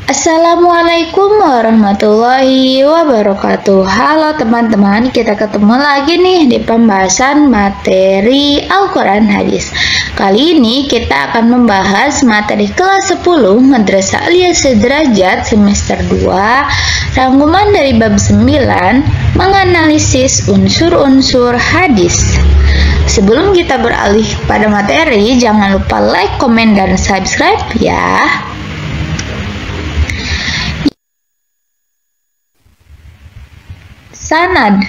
Assalamualaikum warahmatullahi wabarakatuh. Halo teman-teman, kita ketemu lagi nih di pembahasan materi Al-Quran Hadis. Kali ini kita akan membahas materi kelas 10 Madrasah Aliyah Sederajat semester 2, rangkuman dari bab 9, menganalisis unsur-unsur hadis. Sebelum kita beralih pada materi, jangan lupa like, komen, dan subscribe ya. Sanad.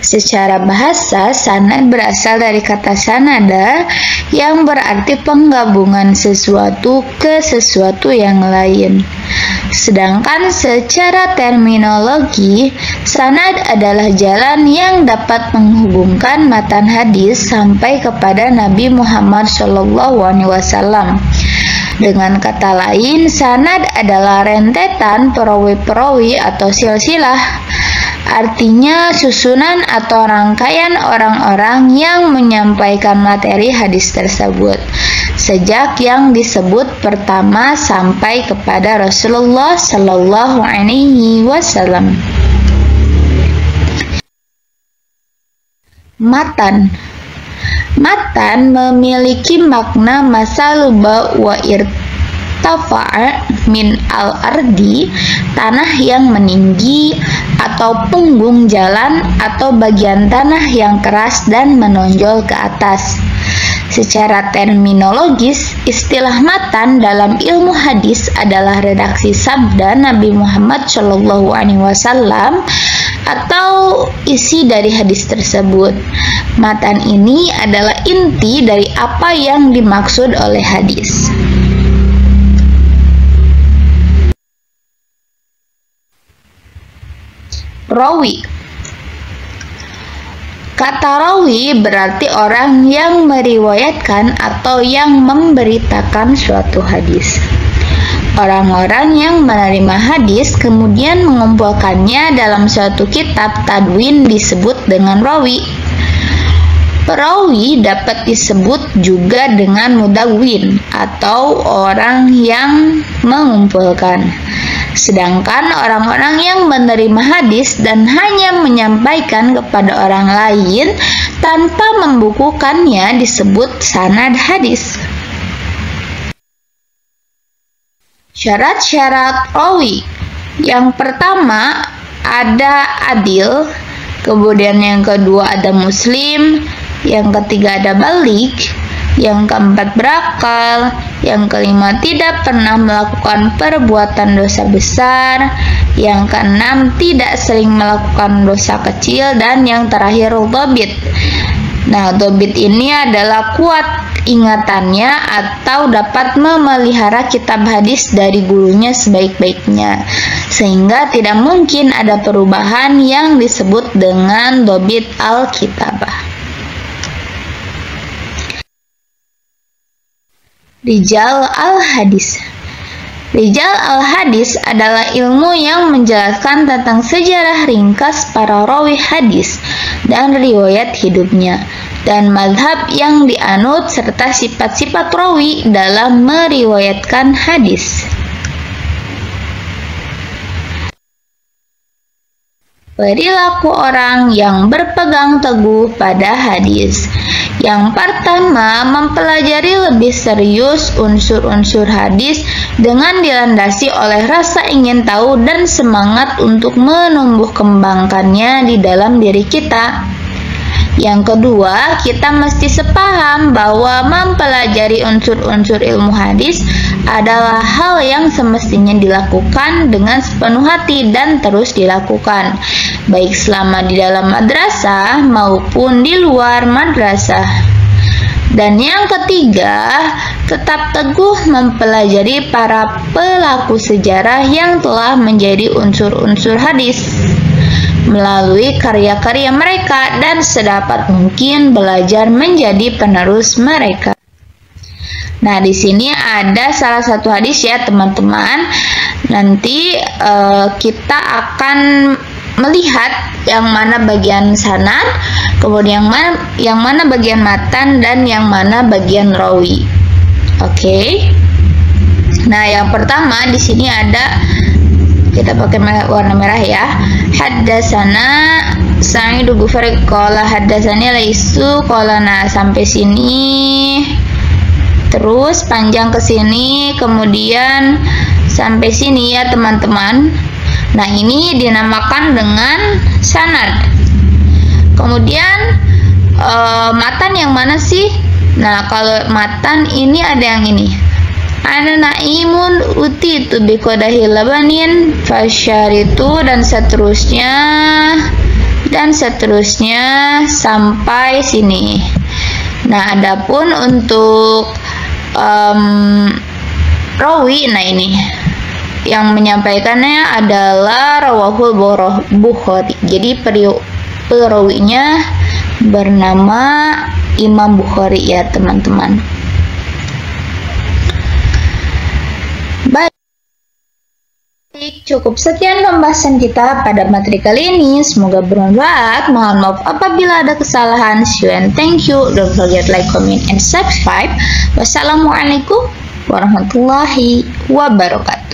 Secara bahasa, sanad berasal dari kata sanada yang berarti penggabungan sesuatu ke sesuatu yang lain. Sedangkan secara terminologi, sanad adalah jalan yang dapat menghubungkan matan hadis sampai kepada Nabi Muhammad SAW. Dengan kata lain, sanad adalah rentetan perawi-perawi atau silsilah. Artinya susunan atau rangkaian orang-orang yang menyampaikan materi hadis tersebut, sejak yang disebut pertama sampai kepada Rasulullah Sallallahu Alaihi Wasallam. Matan. Matan memiliki makna masaluba wa irtafa'a min al-ardi, tanah yang meninggi, atau punggung jalan atau bagian tanah yang keras dan menonjol ke atas. Secara terminologis, istilah matan dalam ilmu hadis adalah redaksi sabda Nabi Muhammad SAW atau isi dari hadis tersebut. Matan ini adalah inti dari apa yang dimaksud oleh hadis. Rawi. Kata rawi berarti orang yang meriwayatkan atau yang memberitakan suatu hadis. Orang-orang yang menerima hadis kemudian mengumpulkannya dalam suatu kitab tadwin disebut dengan rawi. Perawi dapat disebut juga dengan mudawwin atau orang yang mengumpulkan. Sedangkan orang-orang yang menerima hadis dan hanya menyampaikan kepada orang lain tanpa membukukannya disebut sanad hadis. Syarat-syarat rawi. Yang pertama ada adil, kemudian yang kedua ada muslim, yang ketiga ada balik, yang keempat berakal, yang kelima tidak pernah melakukan perbuatan dosa besar, yang keenam tidak sering melakukan dosa kecil, dan yang terakhir dhabit. Nah, dhabit ini adalah kuat ingatannya atau dapat memelihara kitab hadis dari gurunya sebaik-baiknya, sehingga tidak mungkin ada perubahan yang disebut dengan dhabit al-kitabah. Rijal al-hadis. Rijal al-hadis adalah ilmu yang menjelaskan tentang sejarah ringkas para rawi hadis dan riwayat hidupnya, dan mazhab yang dianut serta sifat-sifat rawi dalam meriwayatkan hadis. Perilaku orang yang berpegang teguh pada hadis. Yang pertama, mempelajari lebih serius unsur-unsur hadis dengan dilandasi oleh rasa ingin tahu dan semangat untuk menumbuh kembangkannya di dalam diri kita. Yang kedua, kita mesti sepaham bahwa mempelajari unsur-unsur ilmu hadis adalah hal yang semestinya dilakukan dengan sepenuh hati dan terus dilakukan, baik selama di dalam madrasah maupun di luar madrasah. Dan yang ketiga, tetap teguh mempelajari para pelaku sejarah yang telah menjadi unsur-unsur hadis melalui karya-karya mereka dan sedapat mungkin belajar menjadi penerus mereka. Nah, di sini ada salah satu hadis ya teman-teman. Nanti kita akan melihat yang mana bagian sanad, kemudian yang mana bagian matan, dan yang mana bagian rawi. Oke. Nah, yang pertama di sini ada, kita pakai warna merah ya. Haddatsana Sa'id bin Ghufari qala haddatsani Laisu qala. Nah, sampai sini. Terus panjang ke sini, kemudian sampai sini ya teman-teman. Nah, ini dinamakan dengan sanad. Kemudian matan yang mana sih? Nah, kalau matan ini ada yang ini. Ana naimun utitu biqadahi labanin fasyaritu, dan seterusnya sampai sini. Nah, adapun untuk rawi, nah ini yang menyampaikannya adalah rawahul Bukhari. Jadi perawinya bernama Imam Bukhari ya teman-teman. Baik, cukup sekian pembahasan kita pada materi kali ini. Semoga bermanfaat. Mohon maaf apabila ada kesalahan. See you and thank you. Don't forget like, comment, and subscribe. Wassalamualaikum warahmatullahi wabarakatuh.